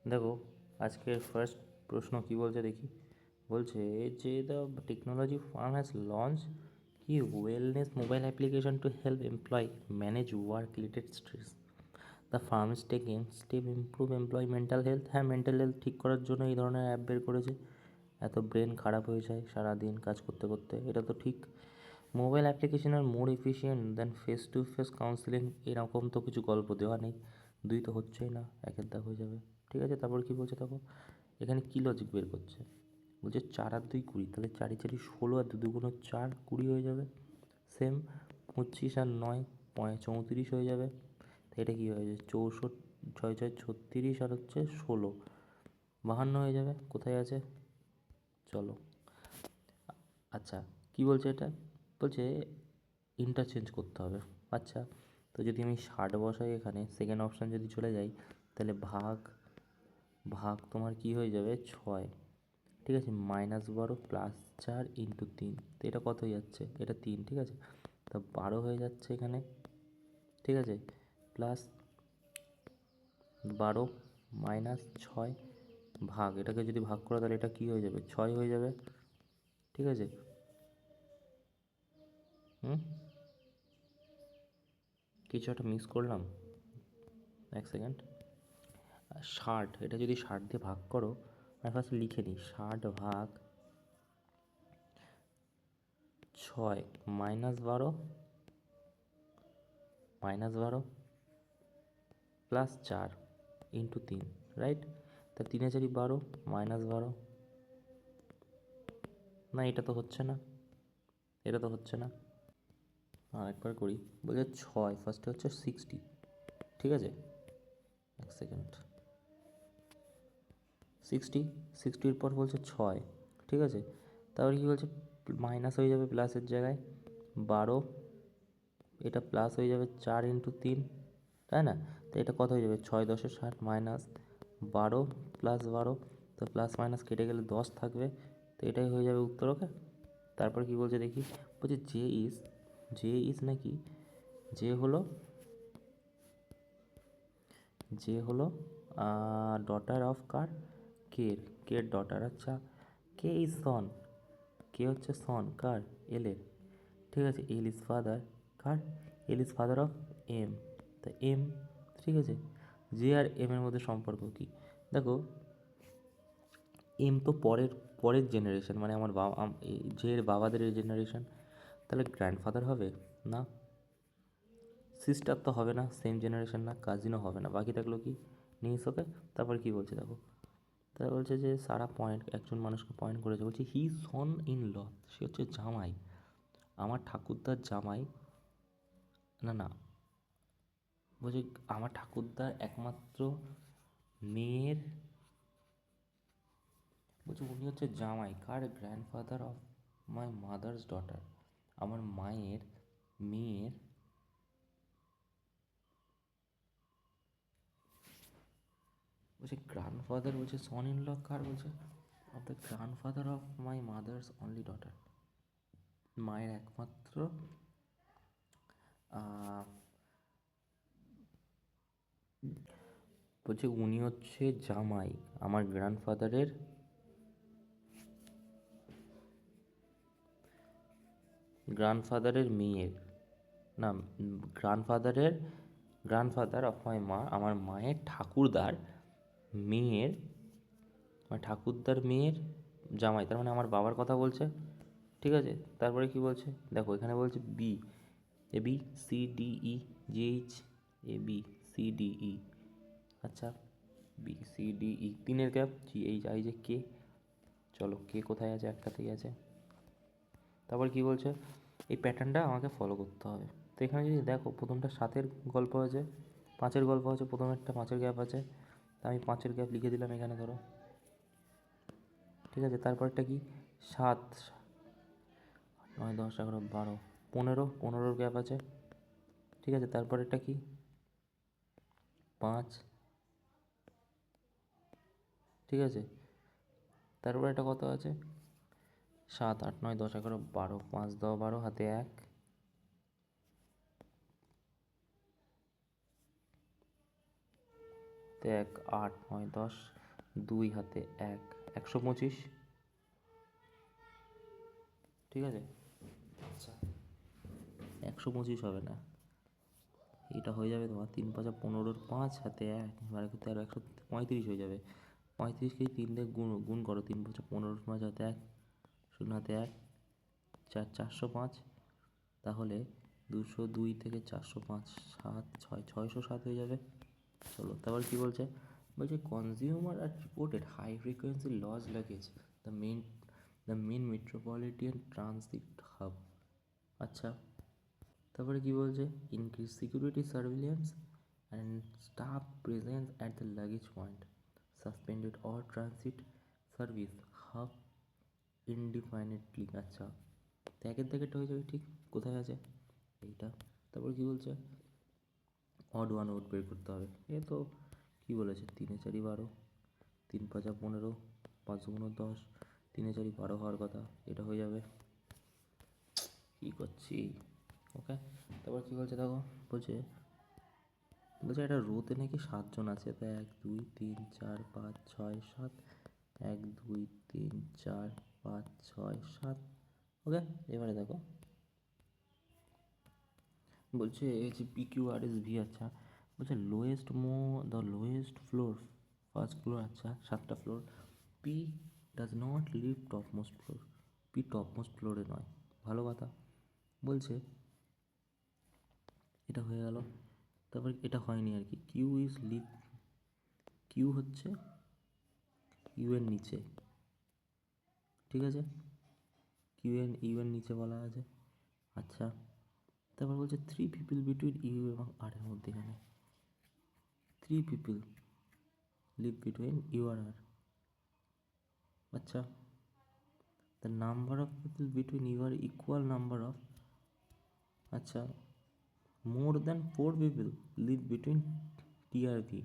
দেখো, আজকের ফার্স্ট প্রশ্ন কি বলছে দেখি। বলছে যে the technology firm has launch কি wellness mobile application to help employ manage work related stress. The firm is taking step improve employ mental health. হ্যাঁ, মেন্টাল হেলথ ঠিক করার জন্য এই ধরনের অ্যাপ বের করেছে। এত ব্রেন খারাপ হয়ে যায় সারাদিন কাজ করতে করতে, এটা তো ঠিক। মোবাইল অ্যাপ্লিকেশন আর more efficient than face to face counselling, এরকম তো কিছু গল্প দেওয়া নেই। দুই তো হচ্ছেই না, একের দাগ হয়ে যাবে। ঠিক আছে, তারপর কী বলছে দেখো, এখানে কী লজিক বের করছে। বলছে 4 আর 2 20, তাহলে 4 4 16 আর 2 2 4 20 হয়ে যাবে। সেম 25 আর 9 34 হয়ে যাবে। তো এটা কী হয়ে যাবে, 64 6 6 36 আর হচ্ছে 16 52 হয়ে যাবে। কোথায় আছে, চলো। আচ্ছা, কি বলছে এটা, বলছে ইন্টারচেঞ্জ করতে হবে। আচ্ছা, তো যদি আমি 60 বসাই এখানে, সেকেন্ড অপশান যদি চলে যাই, তাহলে ভাগ ভাগ তোমার কি হয়ে যাবে 6। ঠিক আছে, -12 +4 × 3, তো এটা কত হয়ে যাচ্ছে, এটা 3। ঠিক আছে, তো 12 হয়ে যাচ্ছে এখানে। ঠিক আছে, প্লাস 12 -6 ভাগ, এটাকে যদি ভাগ করো তাহলে এটা কি হয়ে যাবে, 6 হয়ে যাবে। ঠিক আছে, হুম, কিছু একটা মিস করলাম, এক সেকেন্ড। 60, এটা যদি 60 দিয়ে ভাগ করো, আমি ফার্স্ট লিখে নিই, 60 ভাগ 6 -12 +4 × 3, রাইট। তা 3 4 12 -12, না এটা তো হচ্ছে না, এটা তো হচ্ছে না। আর একবার করি, বলছে 6 ফার্স্টে হচ্ছে 60। ঠিক আছে, এক সেকেন্ড, 60 পর বলছে 6। ঠিক আছে, তারপর কী বলছে, মাইনাস হয়ে যাবে প্লাসের জায়গায় 12, এটা প্লাস হয়ে যাবে 4 × 3, তাই না। তো এটা কত হয়ে যাবে, 6 10 60 -12 +12, তো প্লাস মাইনাস কেটে গেলে 10 থাকবে। তো এটাই হয়ে যাবে উত্তর। ওকে, তারপর কি বলছে দেখি, বলছে জে ইজ নাকি, যে হলো ডটার অফ কার, কের ডটার। আচ্ছা, কে ইজ সন, কে হচ্ছে সন কার, এলের। ঠিক আছে, এল ইজ ফাদার কার, L is father of M, তা এম। ঠিক আছে, জে আর এম এর মধ্যে সম্পর্ক কি, দেখো এম তো পরের পরের জেনারেশন, মানে আমার বাবা জে এর বাবাদের জেনারেশন, তাহলে গ্র্যান্ডফাদার হবে না, সিস্টার তো হবে না, সেম জেনারেশন না, কাজিনও হবে না, বাকি থাকলো কি, নিস। ওকে, তারপর কি বলছে দেখো, তারা বলছে যে সারা পয়েন্ট, একজন মানুষকে পয়েন্ট করেছে, বলছে হি সন ইন ল, সে হচ্ছে জামাই, আমার ঠাকুরদার জামাই, না না, বলছে আমার ঠাকুরদার একমাত্র মেয়ের, বলছে উনি হচ্ছে জামাই কার, grandfather of my mother's daughter, আমার মায়ের মেয়ের, বলছে গ্র্যান্ডফাদার, বলছে সন ইন ল কার, বলছে of the grandfather of my mother's only daughter, মায়ের একমাত্র বলছে উনি হচ্ছে জামাই আমার গ্র্যান্ডফাদারের মেয়ের, না, গ্র্যান্ডফাদার অফ মাই মা, আমার মায়ের ঠাকুরদার মেয়ের, মানে ঠাকুরদার মেয়ের জামাই, তার মানে আমার বাবার কথা বলছে। ঠিক আছে, তারপরে কি বলছে দেখো, এখানে বলছে বি, ABCDE, GH, ABCDE। আচ্ছা, BCDE, 3-এর গ্যাপ, GHI যে কে, চলো কে কোথায় আছে, একটাতেই আছে। তারপর কি বলছে, এই প্যাটার্নটা আমাকে ফলো করতে হবে। তো এখানে যদি দেখো, প্রথমটা 7-এর গল্প আছে, 5-এর গল্প আছে, প্রথমেরটা 5-এর গ্যাপ আছে, তা আমি 5-এর গ্যাপ লিখে দিলাম এখানে ধরো। ঠিক আছে, তারপরটা কি, 7 9 10 11 12 15-15-র গ্যাপ আছে। ঠিক আছে, তারপরেরটা কি, 5। ঠিক আছে, তারপরে এটা কত আছে, 7 8 9 10 11 12, 5 10 12, হাতে 1। এক, 8, 9, 10, 2 হাতে 1, 125। ঠিক আছে, আচ্ছা 125 হবে না, এটা হয়ে যাবে তোমার 3 5 15, 5 হাতে 1, এবারে 13, 135 হয়ে যাবে। 35কে 3 দিয়ে গুণ করো, 3 5 15, 5 হাতে 1, 0 হাতে 1, 4, 405। তাহলে 202 থেকে 405, 7, 6, 607 হয়ে যাবে। চলো তারপর কী বলছে, বলছে কনজিউমার আর reported high frequency loss luggage the main metropolitan transit hub. আচ্ছা, তারপরে কী বলছে, increase security surveillance and staff presence at the luggage point, suspended or transit service hub indefinitely. আচ্ছা, তো একের দাগেরটা হয়ে যাবে ঠিক, কোথায় আছে এইটা। তারপর কী বলছে, অড ওয়ান আউট বের করতে হবে। এ তো কী বলেছে, 3 4 12, 3 5 15, 5 2 10, 3 4 12 হওয়ার কথা, এটা হয়ে যাবে। কী করছি, ওকে। তারপর কী বলছে দেখো, বলছে বলছে একটা রোতে নাকি 7 জন আছে, তো 1 2 3 4 5 6 7, 1 2 3 4 5 6 7, ওকে। এবারে দেখো বলছে এই যে PQRSV। আচ্ছা, বলছে লোয়েস্ট ফ্লোর, ফার্স্ট ফ্লোর, আচ্ছা 7টা floor. P does not live topmost floor, P topmost ফ্লোরে নয়, ভালো কথা। বলছে এটা হয়ে গেল, তারপর এটা হয়নি আর কি, কিউ হচ্ছে ইউ এর নিচে, ঠিক আছে, ইউ এর নিচে বলা আছে। আচ্ছা, তারপর বলছে 3 পিপল বিটুইন ইউ এবং আর এর মধ্যেখানে, 3 পিপল লিভ বিটুইন ইউ আর আর। আচ্ছা, the number of people between U R equal number of, আচ্ছা more than 4 people live between T আর ভি।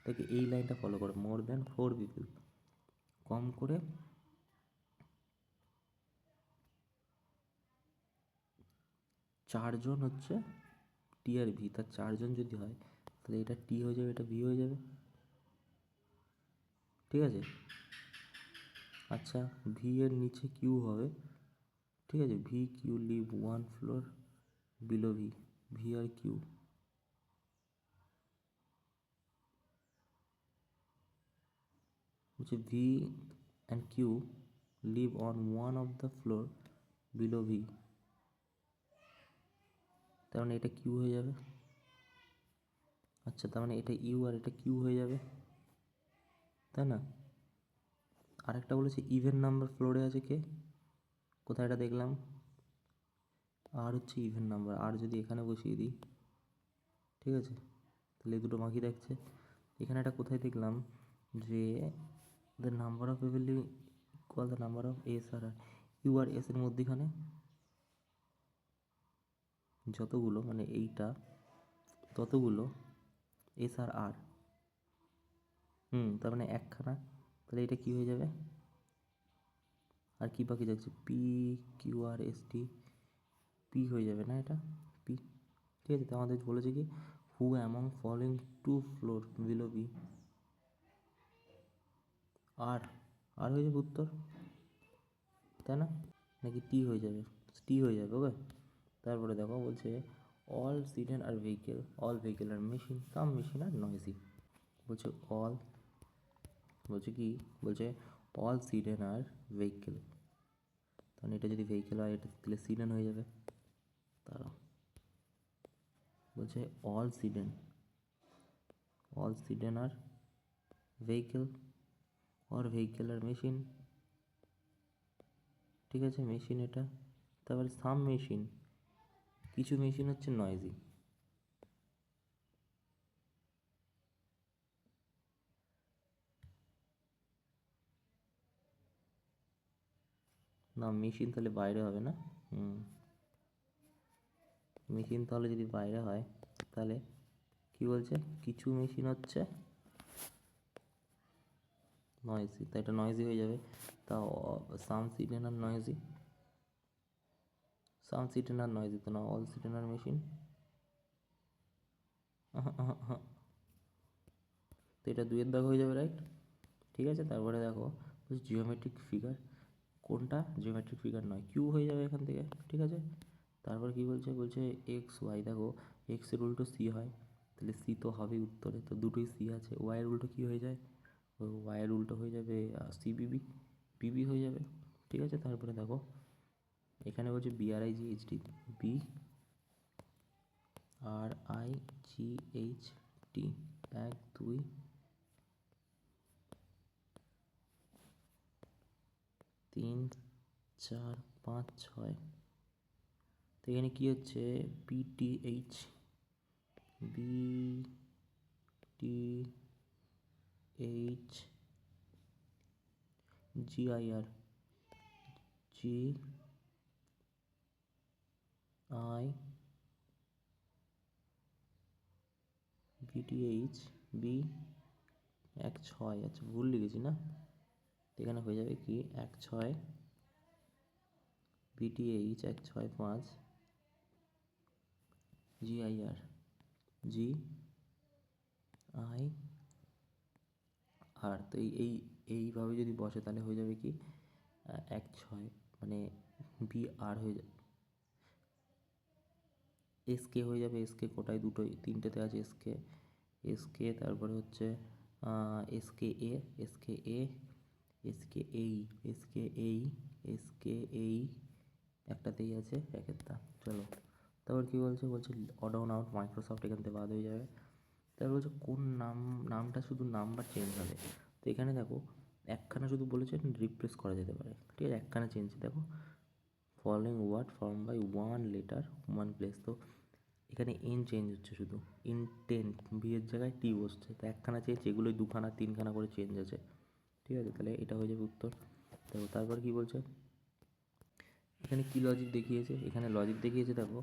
তাকে এই লাইনটা ফলো করো, মোর দ্যান 4 পিপল, কম করে 4 জন হচ্ছে টি আর ভি, তার 4 জন যদি হয় তাহলে এটা টি হয়ে যাবে, এটা ভি হয়ে যাবে, ঠিক আছে। আচ্ছা, ভি এর নিচে কিউ হবে, ঠিক আছে, V Q live 1 floor below V, V আর কিউ, বলছে V and Q live on one of the floor below V, তার মানে এটা কিউ হয়ে যাবে। আচ্ছা, তার মানে এটা ইউ আর এটা কিউ হয়ে যাবে, তাই না। আরেকটা বলেছে ইভেন নাম্বার ফ্লোরে আছে কে, কোথায় এটা দেখলাম, আর হচ্ছে ইভেন নাম্বার, আর যদি এখানে বসিয়ে দিই, ঠিক আছে, তাহলে এই দুটো বাকি থাকছে। এখানে একটা কোথায় দেখলাম যে the number of people equal the number of S R R, U R S এর মধ্যেখানে যতগুলো মানে এইটা ততগুলো এস আর আর, তার মানে একখানা, তাহলে এটা কী হয়ে যাবে, আর কি বাকি যাচ্ছে, P Q R S T, P হয়ে যাবে না এটা, পি, ঠিক আছে। তো আমাদের বলেছে কি, who among following 2 floor below B, আর আর হয়ে যাবে উত্তর, তাই না, নাকি টি হয়ে যাবে, টি হয়ে যাবে, ওকে। তারপরে দেখো বলছে all sedan are vehicle, all vehicle are machine, some machine R noisy. বলছে অল, বলছে কি, বলছে অল সিডেন আর ভেহিকেল, তাহলে এটা যদি ভেহিকেল হয় এটা তাহলে সিডেন হয়ে যাবে। তারা বলছে all sedan are vehicle or vehicle are machine, ঠিক আছে, মেশিন এটা। তারপরে সাম মেশিন, কিছু মেশিন হচ্ছে নয়েজি, না মেশিন তাহলে বাইরে হবে না, মেশিন তাহলে যদি বাইরে হয় তাহলে কি বলছে, কিছু মেশিন হচ্ছে নয়েজি, তাই এটা নয়েজি হয়ে যাবে। তা সাম সিডেন আর নয়েজি, সাম সিডেন আর নয়েজি তো না, অল সিডেন আর মেশিন, তো এটা 2-এর দাগ হয়ে যাবে, রাইট? ঠিক আছে, তারপরে দেখো বলছে জিওমেট্রিক ফিগার, কোনটা জিওমেট্রিক ফিগার নয়, কিউ হয়ে যাবে এখান থেকে, ঠিক আছে। তারপর কি বলছে, বলছে এক্স ওয়াই, দেখো এক্সের উল্টো সি হয়, তাহলে সি তো হবেই উত্তরে, তো দুটোই সি আছে। ওয়াইয়ের উল্টো কী হয়ে যায়, ওয়াইয়ের উল্টো হয়ে যাবে সি বিবি, বিবি হয়ে যাবে, ঠিক আছে। তারপরে দেখো এখানে বলছে BRIGHT, B R I G H T, 1 2 3 4 5 6। তো এখানে কী হচ্ছে, BTH, BTH GIR, BTH B 1 6, আচ্ছা ভুল লিখেছি না, এখানে হয়ে যাবে কি 1 6 BTH 1 6 5 GIR GIR। তো এইভাবে যদি বসে তাহলে হয়ে যাবে কি 1 6, মানে BR হয়ে যাবে, SK হয়ে যাবে, SK কোটায় দুটোই তিনটেতে আছে SK, তারপরে হচ্ছে SKA, SKA একটাতেই আছে, একের দাম। চলো তারপর কী বলছে, বলছে অড আউট মাইক্রোসফট এখান থেকে বাদ হয়ে যাবে। তারপর বলছে কোন নামটা শুধু নাম্বার চেঞ্জ হবে। তো এখানে দেখো একখানা শুধু বলেছে রিপ্লেস করা যেতে পারে, ঠিক আছে, একখানা চেঞ্জ, দেখো following word form by 1 letter 1 place. তো এখানে এন চেঞ্জ হচ্ছে শুধু, ইনটেন্ট বি এর জায়গায় টি বসছে, তো একখানা চেঞ্জ, এগুলোই 2খানা 3খানা করে চেঞ্জ আছে, ঠিক আছে। তাহলে এটা হয়ে যাবে উত্তর। তো তারপর কি বলছে, এখানে কি লজিক দেখিয়েছে, এখানে লজিক দেখিয়েছে দেখো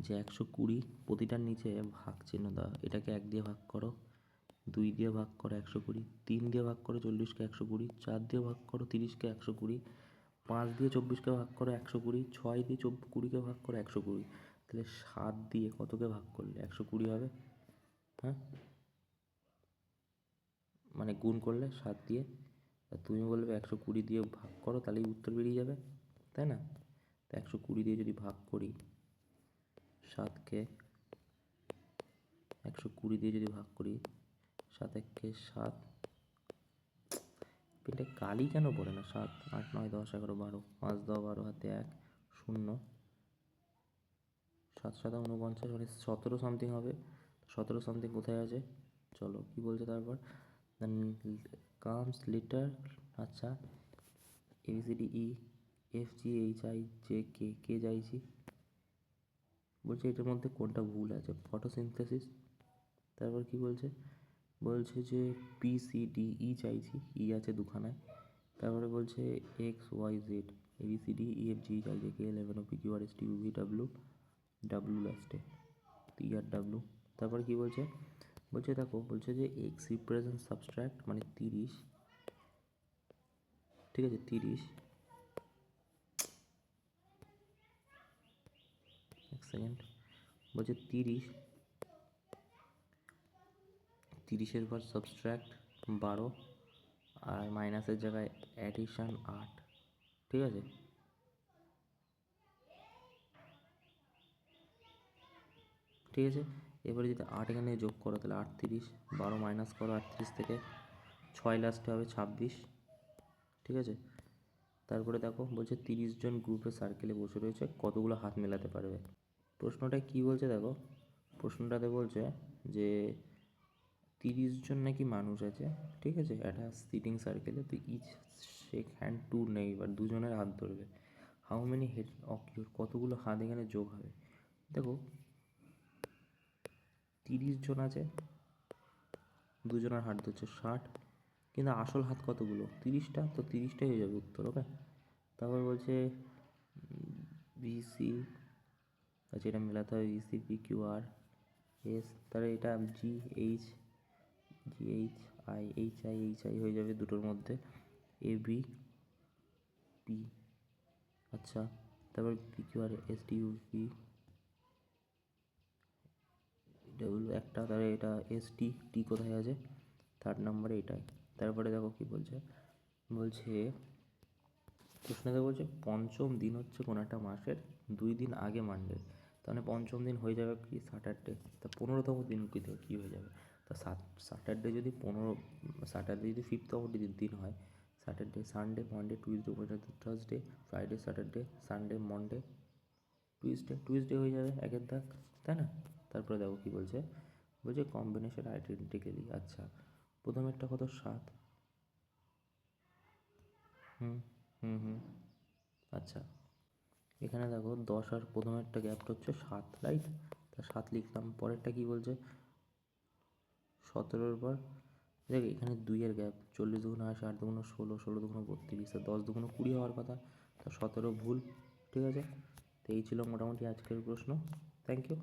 যে 120 প্রতিটার নিচে ভাগ চিহ্ন দেওয়া, এটাকে 1 দিয়ে ভাগ করো, 2 দিয়ে ভাগ করো 120, 3 দিয়ে ভাগ করো 40কে 120, 4 দিয়ে ভাগ করো 30কে 120, 5 দিয়ে 24কে ভাগ করো 120, 6 দিয়ে 20কে ভাগ করো 120। তাহলে 7 দিয়ে কতকে ভাগ করলে 120 হবে, হ্যাঁ, মানে গুণ করলে 7 দিয়ে, তুমি বলবে 120 দিয়ে ভাগ করো, তাহলেই উত্তর বেরিয়ে যাবে, তাই না? তো 120 দিয়ে যদি ভাগ করি 7কে, 120 দিয়ে যদি ভাগ করি 7 1 7, পেটে কালি কেন পড়ে না, 7 8 9 10 11 12, 5 10 12 হাতে 1 0, 7 7 49, মানে 17 সামথিং হবে। 17 সামথিং কোথায় আছে, চলো কি বলছে তারপর, দেন কামস লিটার, আচ্ছা ABCDE FGHIJK, কে চাইছি, বলছে এটার মধ্যে কোনটা ভুল আছে, ফটোসিনথেসিস। তারপর কি বলছে, বলছে যে PCDE চাইছি, ই আছে দুখানায়। তারপরে বলছে XYZ ABCDEFGHIJK LMNOPQRSTUVW লাস্টে, TRW। তারপর কি বলছে, বলছে দেখো, বলছে যে এক্স রিপ্রেজেন্ট সাবস্ট্রাক্ট, মানে 30, ঠিক আছে 30, এক সেকেন্ড, বলছে 30-এর পর সাবস্ট্রাক্ট 12, আর মাইনাসের জায়গায় অ্যাডিশন 8, ঠিক আছে। ঠিক আছে, এবারে যদি 8 এখানে যোগ করো তাহলে 38, 12 মাইনাস করো 38 থেকে, 6 লাস্টে হবে 26, ঠিক আছে। তারপরে দেখো বলছে 30 জন গ্রুপে সার্কেলে বসে রয়েছে, কতগুলো হাত মেলাতে পারবে। প্রশ্নটা কি বলছে দেখো, প্রশ্নটাতে বলছে যে 30 জন নাকি মানুষ আছে, ঠিক আছে, একটা সিটিং সার্কেলে, তো each shake hand to neighbour, দুজনের হাত ধরবে, হাউ মেনি হেড অকিউর, কতগুলো হাত এখানে যোগ হবে। দেখো 30 জন আছে, দুজনের হাত ধরছে 60, কিন্তু আসল হাত কতগুলো 30টা, তো 30টাই হয়ে যাবে উত্তর, ওকে। তারপর বলছে BC, আচ্ছা এটা মেলাতে হবে, BCPQRS, তাহলে এটা GHI হয়ে যাবে দুটোর মধ্যে, ABP, আচ্ছা। তারপর PQRSTUV ডাবল একটা, তাহলে এটা ST, টি কোথায় আছে, নম্বরে এটাই। তারপরে দেখো কি বলছে, বলছে প্রশ্নতে বলছে পঞ্চম দিন হচ্ছে কোনো একটা মাসের 2 দিন আগে মানডে, তাহলে পঞ্চম দিন হয়ে যাবে কি স্যাটারডে, তা 15তম দিন কী হয়ে যাবে, তা স্যাটারডে যদি স্যাটারডে যদি 5th দিন হয়, Saturday Sunday Monday Tuesday Wednesday Thursday Friday Saturday Sunday Monday Tuesday হয়ে যাবে একের দাগ, তাই না? তারপরে দেখো কী বলছে, বলছে কম্বিনেশন আইডেন্টিক্যালি। আচ্ছা, প্রথমেরটা কত 7, হুম হুম হুম আচ্ছা, এখানে দেখো 10 আর প্রথমেরটা গ্যাপটা হচ্ছে 7, রাইট? তা 7 লিখলাম। পরেরটা কী বলছে 17-র পর, দেখ এখানে 2-এর গ্যাপ, 40 দুগুণ 80, 8 দুগুণ 16, 16 দুগুণ 32, আর 10 দুগুণ 20 হওয়ার কথা, তা 17 ভুল। ঠিক আছে, তো এই ছিল মোটামুটি আজকের প্রশ্ন। Thank you.